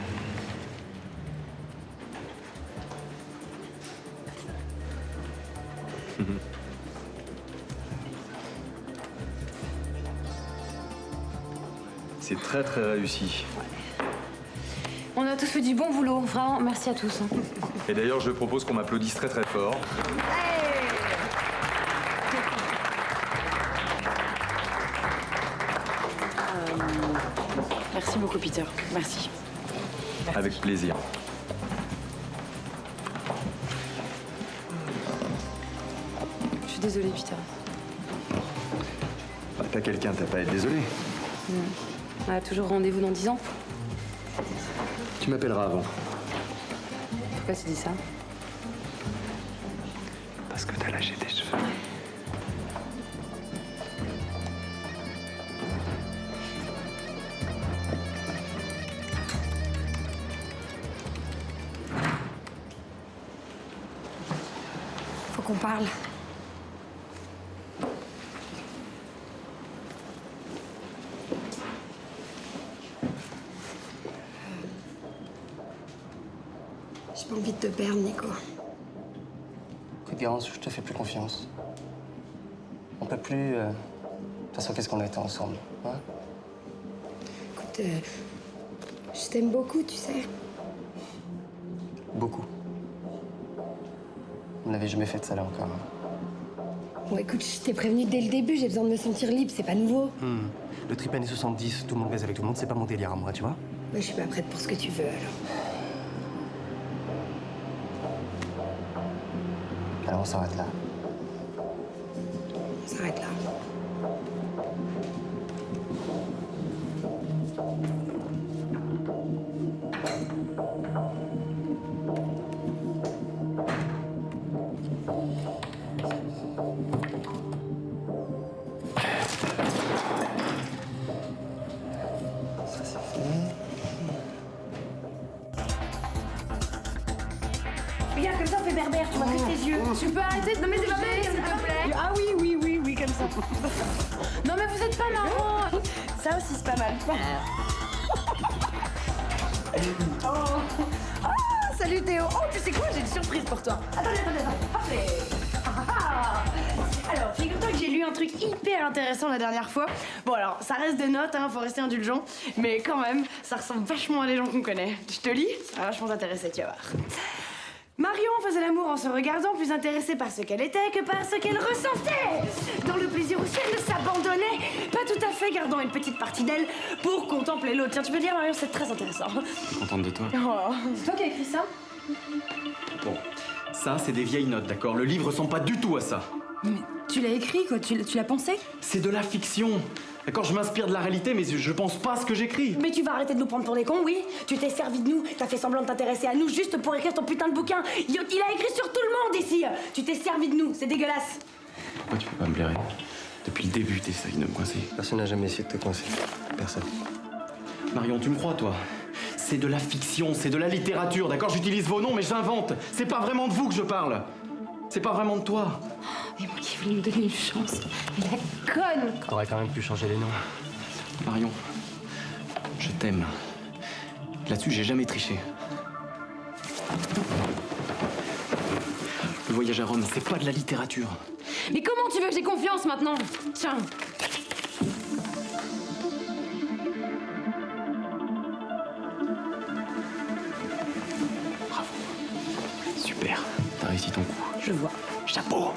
Speaker 12: C'est très très réussi.
Speaker 9: On a tous fait du bon boulot, vraiment, merci à tous.
Speaker 12: Et d'ailleurs, je propose qu'on m'applaudisse très très fort.
Speaker 3: Merci beaucoup, Peter. Merci.
Speaker 12: Avec plaisir.
Speaker 9: Je suis désolée, Peter.
Speaker 12: Bah, t'as quelqu'un, t'as pas à être désolé.
Speaker 9: On a toujours rendez-vous dans 10 ans.
Speaker 12: Tu m'appelleras avant.
Speaker 9: Pourquoi tu dis ça?
Speaker 12: Parce que t'as lâché tes cheveux.
Speaker 15: Faut qu'on parle. J'ai pas envie de te perdre, Nico.
Speaker 8: Écoute, Garance, je te fais plus confiance. On peut plus. De toute façon, qu'est-ce qu'on a été ensemble, hein?
Speaker 15: Écoute, je t'aime beaucoup, tu sais.
Speaker 8: Beaucoup. On n'avait jamais fait de ça là encore. Hein.
Speaker 15: Bon, écoute, je t'ai prévenu dès le début, j'ai besoin de me sentir libre, c'est pas nouveau.
Speaker 8: Le trip années 70, tout le monde baise avec tout le monde, c'est pas mon délire à moi, tu vois?
Speaker 15: Moi, je suis pas prête pour ce que tu veux, alors.
Speaker 8: Alors on s'arrête là.
Speaker 15: On s'arrête là.
Speaker 8: Ça c'est fait.
Speaker 3: Regarde, comme ça, on fait berbère, tu vois que tes yeux.
Speaker 13: Tu peux arrêter de me bouger, s'il te plaît?
Speaker 3: Ah oui, comme ça.
Speaker 13: Non mais vous êtes pas marrant.
Speaker 3: Ça aussi, c'est pas mal. Oh. Ah, salut Théo. Oh, tu sais quoi, j'ai une surprise pour toi. Attends. Parfait. Alors, figure-toi que j'ai lu un truc hyper intéressant la dernière fois. Bon, alors, ça reste des notes, hein, faut rester indulgent. Mais quand même, ça ressemble vachement à des gens qu'on connaît. Je te lis, ça va vachement t'intéresser, tu vas voir. Marion faisait l'amour en se regardant, plus intéressée par ce qu'elle était que par ce qu'elle ressentait. Dans le plaisir aussi, elle ne s'abandonnait pas tout à fait, gardant une petite partie d'elle pour contempler l'autre. Tiens, tu peux dire, Marion, c'est très intéressant.
Speaker 12: T'es contente de toi?
Speaker 3: Oh.
Speaker 13: C'est toi qui as écrit ça?
Speaker 12: Bon, ça c'est des vieilles notes, d'accord? Le livre ressemble pas du tout à ça.
Speaker 13: Mais tu l'as écrit, quoi? Tu l'as pensé?
Speaker 12: C'est de la fiction. D'accord, je m'inspire de la réalité, mais je pense pas à ce que j'écris.
Speaker 3: Mais tu vas arrêter de nous prendre pour des cons, oui? Tu t'es servi de nous, t'as fait semblant de t'intéresser à nous juste pour écrire ton putain de bouquin. Il a écrit sur tout le monde ici. Tu t'es servi de nous, c'est dégueulasse.
Speaker 12: Pourquoi tu peux pas me blairer? Depuis le début, t'essayes de me coincer.
Speaker 8: Personne n'a jamais essayé de te coincer. Personne.
Speaker 12: Marion, tu me crois, toi? C'est de la fiction, c'est de la littérature, d'accord? J'utilise vos noms, mais j'invente. C'est pas vraiment de vous que je parle. C'est pas vraiment de toi.
Speaker 9: Mais moi qui voulais me donner une chance. La conne!
Speaker 8: T'aurais quand même pu changer les noms.
Speaker 12: Marion, je t'aime. Là-dessus, j'ai jamais triché. Le voyage à Rome, c'est pas de la littérature.
Speaker 9: Mais comment tu veux que j'ai confiance maintenant? Tiens.
Speaker 12: Bravo. Super. T'as réussi ton coup.
Speaker 3: Je vois.
Speaker 12: Chapeau.